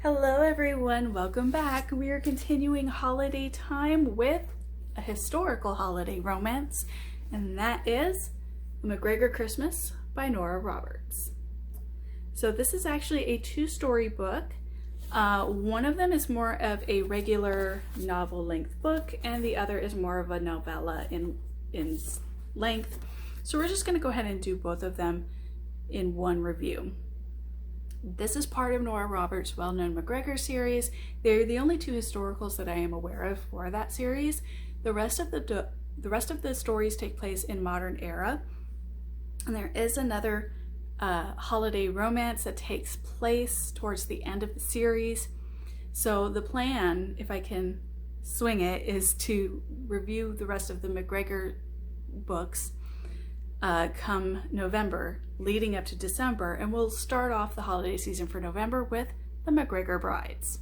Hello everyone, welcome back. We are continuing holiday time with a historical holiday romance, and that is McGregor Christmas by Nora Roberts. So this is actually a two-story book. One of them is more of a regular novel-length book, and the other is more of a novella in length. So we're just going to go ahead and do both of them in one review. This is part of Nora Roberts' well-known McGregor series. They're the only two historicals that I am aware of for that series. The rest of the stories take place in modern era, and there is another holiday romance that takes place towards the end of the series. So the plan, if I can swing it, is to review the rest of the McGregor books come November, leading up to December, and we'll start off the holiday season for November with the McGregor Brides.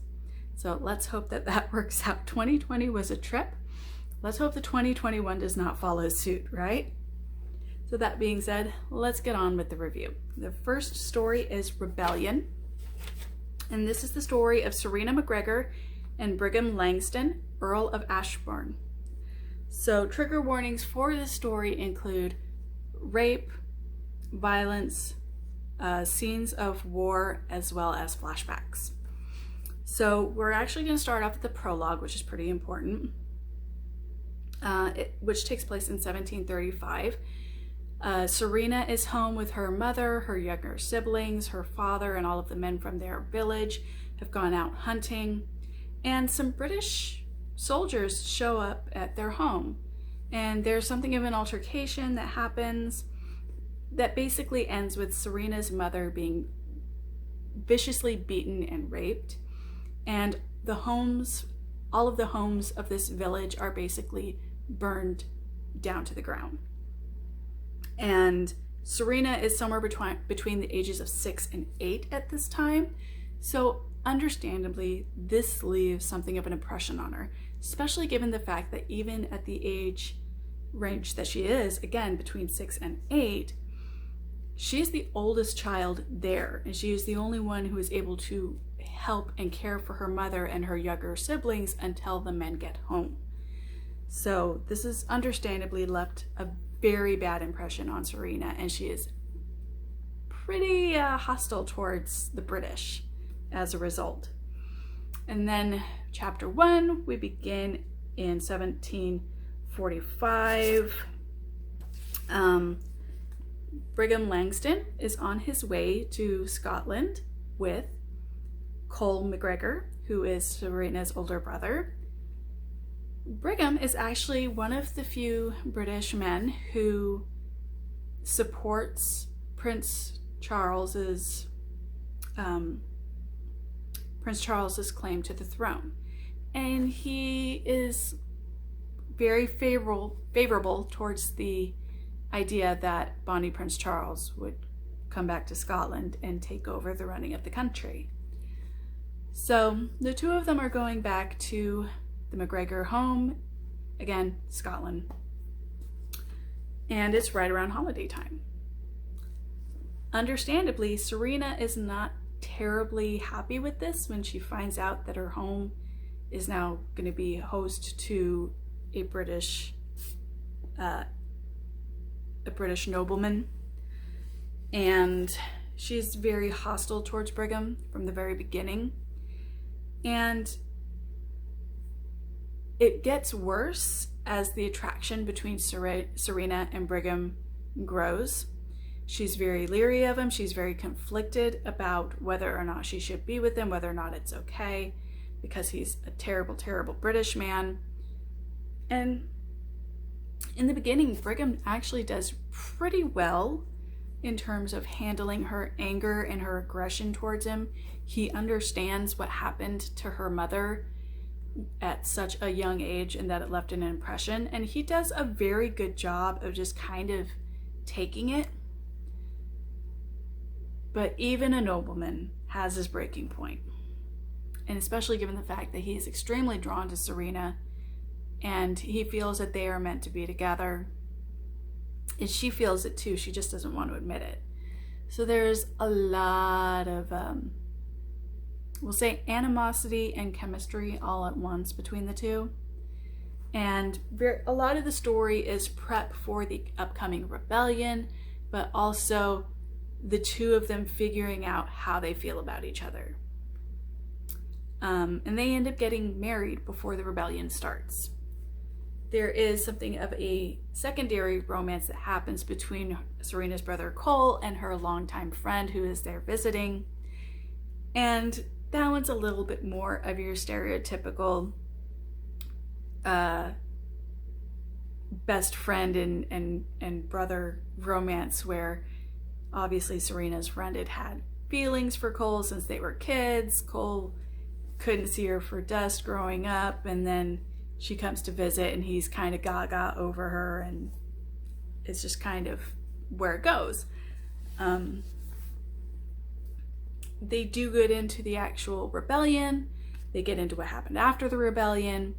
So let's hope that that works out. 2020 was a trip. Let's hope the 2021 does not follow suit, right? So that being said, let's get on with the review. The first story is Rebellion, and this is the story of Serena McGregor and Brigham Langston, Earl of Ashbourne. So trigger warnings for this story include rape, violence, scenes of war, as well as flashbacks. So we're actually going to start off with the prologue, which is pretty important, which takes place in 1735. Serena is home with her mother, her younger siblings, her father, and all of the men from their village have gone out hunting, and some British soldiers show up at their home. And there's something of an altercation that happens that basically ends with Serena's mother being viciously beaten and raped. And the homes, all of the homes of this village are basically burned down to the ground. And Serena is somewhere between the ages of 6 and 8 at this time. So understandably, this leaves something of an impression on her, especially given the fact that even at the age range that she is, again, between 6 and 8, she's the oldest child there, and she is the only one who is able to help and care for her mother and her younger siblings until the men get home. So this has understandably left a very bad impression on Serena, and she is pretty hostile towards the British as a result. And then chapter 1, we begin in 1745. Brigham Langston is on his way to Scotland with Cole McGregor, who is Serena's older brother. Brigham is actually one of the few British men who supports Prince Charles's claim to the throne, and he is very favorable towards the idea that Bonnie Prince Charles would come back to Scotland and take over the running of the country. So the two of them are going back to the McGregor home, again, Scotland, and it's right around holiday time. Understandably, Serena is not terribly happy with this when she finds out that her home is now going to be host to a British nobleman, and she's very hostile towards Brigham from the very beginning. And it gets worse as the attraction between Serena and Brigham grows. She's very leery of him. She's very conflicted about whether or not she should be with him, whether or not it's okay, because he's a terrible, terrible British man. And in the beginning, Brigham actually does pretty well in terms of handling her anger and her aggression towards him. He understands what happened to her mother at such a young age and that it left an impression, and he does a very good job of just kind of taking it. But even a nobleman has his breaking point, and especially given the fact that he is extremely drawn to Serena and he feels that they are meant to be together, and she feels it too, she just doesn't want to admit it. So there's a lot of we'll say animosity and chemistry all at once between the two. And a lot of the story is prep for the upcoming rebellion, but also the two of them figuring out how they feel about each other. And they end up getting married before the rebellion starts. There is something of a secondary romance that happens between Serena's brother Cole and her longtime friend who is there visiting. And that one's a little bit more of your stereotypical best friend and brother romance, where obviously Serena's friend had feelings for Cole since they were kids. Cole couldn't see her for dust growing up, and then she comes to visit and he's kind of gaga over her, and it's just kind of where it goes. They do get into the actual rebellion. They get into what happened after the rebellion.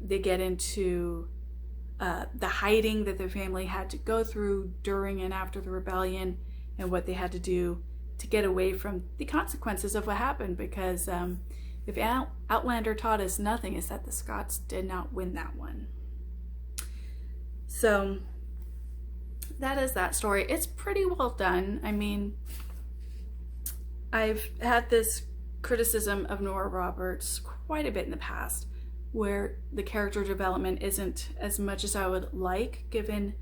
They get into the hiding that their family had to go through during and after the rebellion, and what they had to do to get away from the consequences of what happened. Because if Outlander taught us nothing, is that the Scots did not win that one. So that is that story. It's pretty well done. I mean, I've had this criticism of Nora Roberts quite a bit in the past, where the character development isn't as much as I would like, given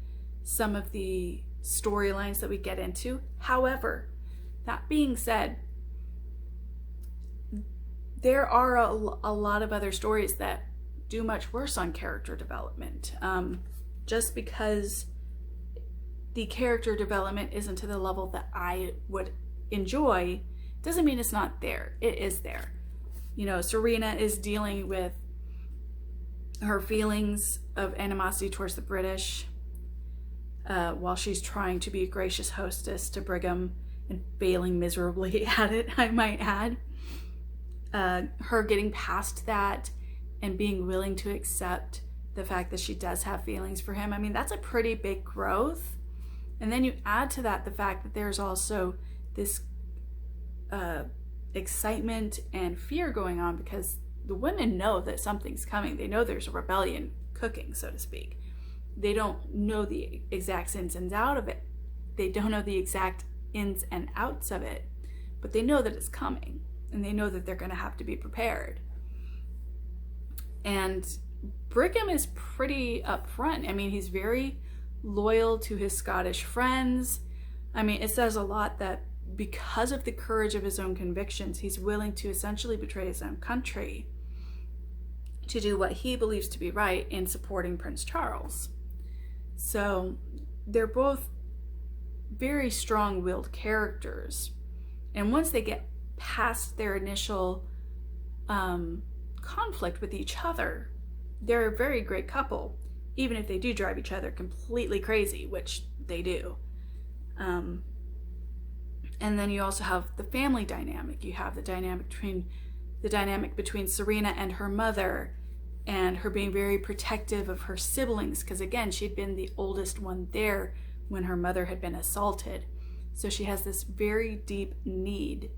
some of the storylines that we get into. However, that being said, there are a lot of other stories that do much worse on character development. Just because the character development isn't to the level that I would enjoy doesn't mean it's not there. It is there. You know, Serena is dealing with her feelings of animosity towards the British while she's trying to be a gracious hostess to Brigham and failing miserably at it, I might add. Her getting past that and being willing to accept the fact that she does have feelings for him. I mean, that's a pretty big growth. And then you add to that the fact that there's also this excitement and fear going on, because the women know that something's coming. They know there's a rebellion cooking, so to speak. They don't know the exact ins and outs of it. They don't know the exact ins and outs of it, but they know that it's coming, and they know that they're going to have to be prepared. And Brigham is pretty upfront. I mean, he's very loyal to his Scottish friends. I mean, it says a lot that because of the courage of his own convictions, he's willing to essentially betray his own country to do what he believes to be right in supporting Prince Charles. So they're both very strong-willed characters. And once they get past their initial conflict with each other, they're a very great couple, even if they do drive each other completely crazy, which they do. And then you also have the family dynamic. You have the dynamic between Serena and her mother, and her being very protective of her siblings, because again, she'd been the oldest one there when her mother had been assaulted. So she has this very deep need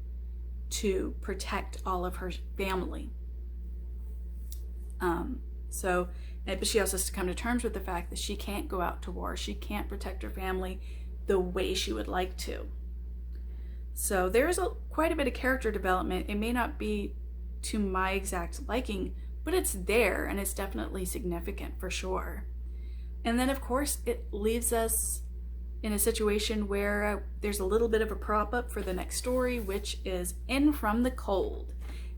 to protect all of her family. But she also has to come to terms with the fact that she can't go out to war. She can't protect her family the way she would like to. So there's quite a bit of character development. It may not be to my exact liking, but it's there, and it's definitely significant for sure. And then, of course, it leaves us in a situation where there's a little bit of a prop up for the next story, which is In From the Cold.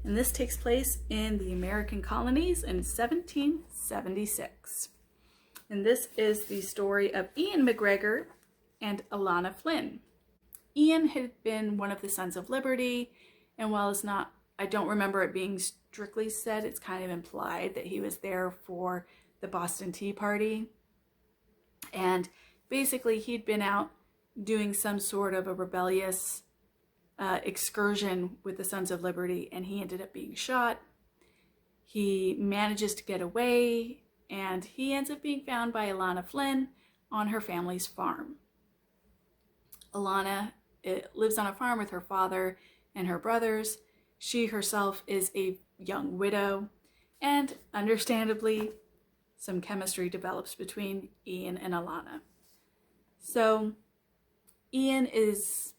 And this takes place in the American Colonies in 1776. And this is the story of Ian McGregor and Alana Flynn. Ian had been one of the Sons of Liberty, and while it's not, I don't remember it being strictly said, it's kind of implied that he was there for the Boston Tea Party. And basically he'd been out doing some sort of a rebellious excursion with the Sons of Liberty, and he ended up being shot. He manages to get away, and he ends up being found by Alana Flynn on her family's farm. Alana lives on a farm with her father and her brothers, She herself is a young widow, and understandably, some chemistry develops between Ian and Alana. So Ian is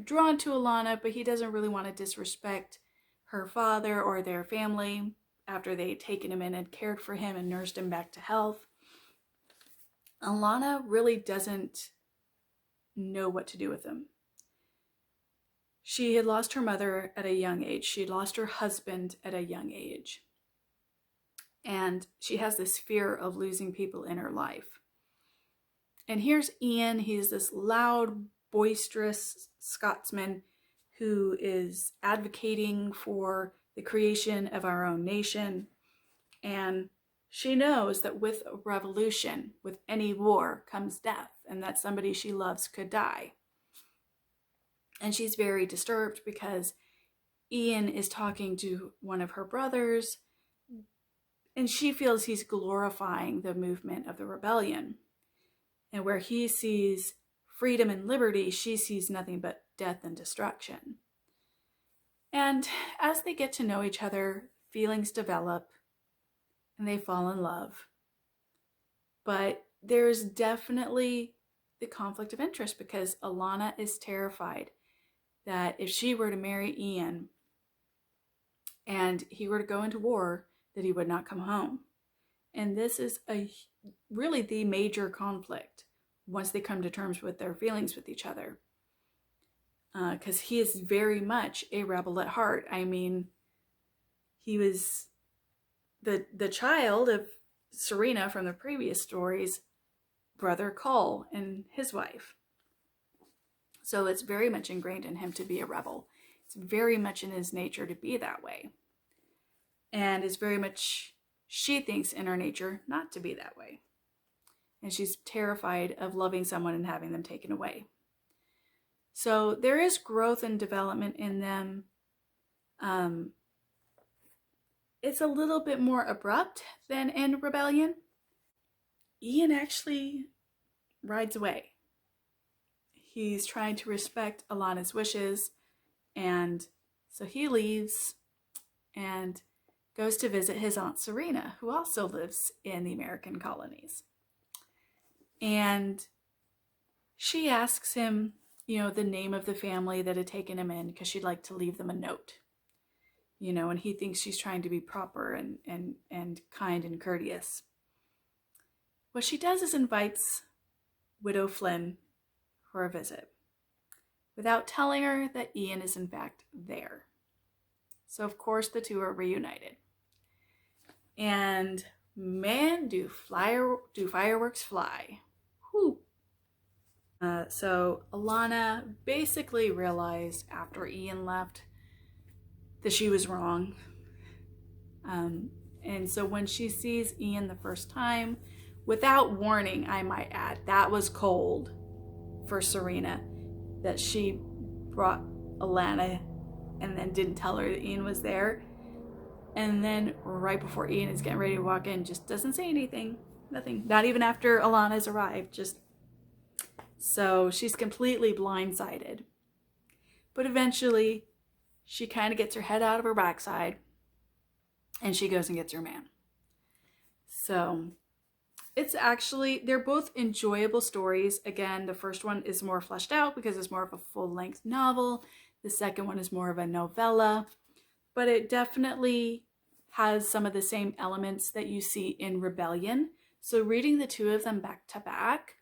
drawn to Alana, but he doesn't really want to disrespect her father or their family after they'd taken him in and cared for him and nursed him back to health. Alana really doesn't know what to do with him. She had lost her mother at a young age. She had lost her husband at a young age. And she has this fear of losing people in her life. And here's Ian. He's this loud, boisterous Scotsman who is advocating for the creation of our own nation. And she knows that with a revolution, with any war, comes death, and that somebody she loves could die. And she's very disturbed because Ian is talking to one of her brothers, and she feels he's glorifying the movement of the rebellion. And where he sees freedom and liberty, she sees nothing but death and destruction. And as they get to know each other, feelings develop, and they fall in love. But there's definitely the conflict of interest because Alana is terrified that if she were to marry Ian and he were to go into war, that he would not come home. And this is really the major conflict once they come to terms with their feelings with each other. Because he is very much a rebel at heart. I mean, he was the child of Serena from the previous stories, brother Cole and his wife. So it's very much ingrained in him to be a rebel. It's very much in his nature to be that way. And it's very much, she thinks in her nature, not to be that way. And she's terrified of loving someone and having them taken away. So there is growth and development in them. It's a little bit more abrupt than in Rebellion. Ian actually rides away. He's trying to respect Alana's wishes, and so he leaves and goes to visit his Aunt Serena, who also lives in the American Colonies. And she asks him, the name of the family that had taken him in, because she'd like to leave them a note. And he thinks she's trying to be proper and kind and courteous. What she does is invites Widow Flynn for a visit, without telling her that Ian is in fact there. So of course the two are reunited. And man, do fireworks fly. Whew. So Alana basically realized after Ian left that she was wrong. And so when she sees Ian the first time, without warning, I might add, that was cold for Serena, that she brought Alana and then didn't tell her that Ian was there. And then right before Ian is getting ready to walk in, just doesn't say anything. Nothing. Not even after Alana's arrived. So she's completely blindsided. But eventually, she kind of gets her head out of her backside and she goes and gets her man. So it's actually, they're both enjoyable stories. Again, the first one is more fleshed out because it's more of a full-length novel. The second one is more of a novella, but it definitely has some of the same elements that you see in Rebellion. So reading the two of them back to back,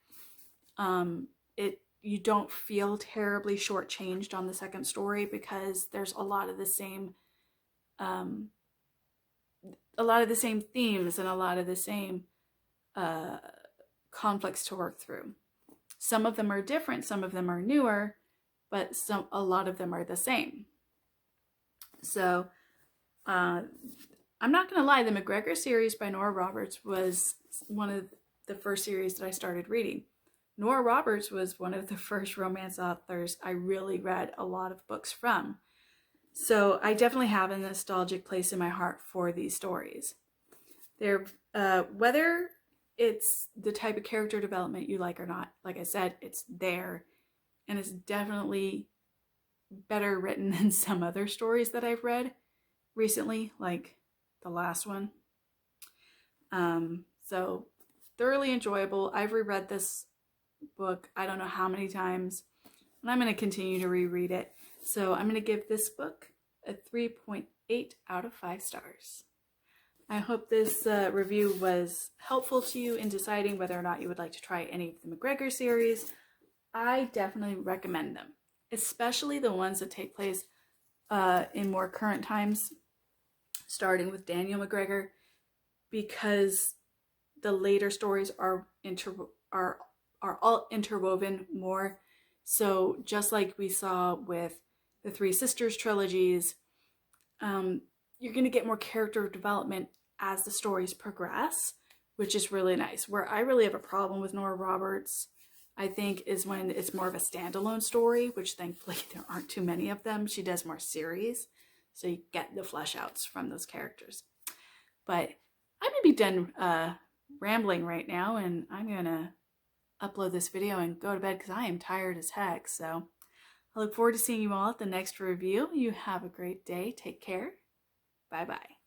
you don't feel terribly shortchanged on the second story because there's a lot of the same themes and a lot of the same conflicts to work through. Some of them are different, some of them are newer, but a lot of them are the same. So I'm not going to lie, the McGregor series by Nora Roberts was one of the first series that I started reading. Nora Roberts was one of the first romance authors I really read a lot of books from. So I definitely have a nostalgic place in my heart for these stories. They're, whether it's the type of character development you like or not, like I said, it's there. And it's definitely better written than some other stories that I've read recently, like the last one. So thoroughly enjoyable. I've reread this book I don't know how many times, and I'm going to continue to reread it. So I'm going to give this book a 3.8 out of 5 stars. I hope this review was helpful to you in deciding whether or not you would like to try any of the McGregor series. I definitely recommend them, especially the ones that take place in more current times, starting with Daniel McGregor, because the later stories are all interwoven more. So just like we saw with the Three Sisters trilogies, you're going to get more character development as the stories progress, which is really nice. Where I really have a problem with Nora Roberts, I think, is when it's more of a standalone story, which thankfully there aren't too many of them. She does more series, so you get the flesh outs from those characters. But I'm going to be done rambling right now, and I'm going to upload this video and go to bed because I am tired as heck. So I look forward to seeing you all at the next review. You have a great day. Take care. Bye-bye.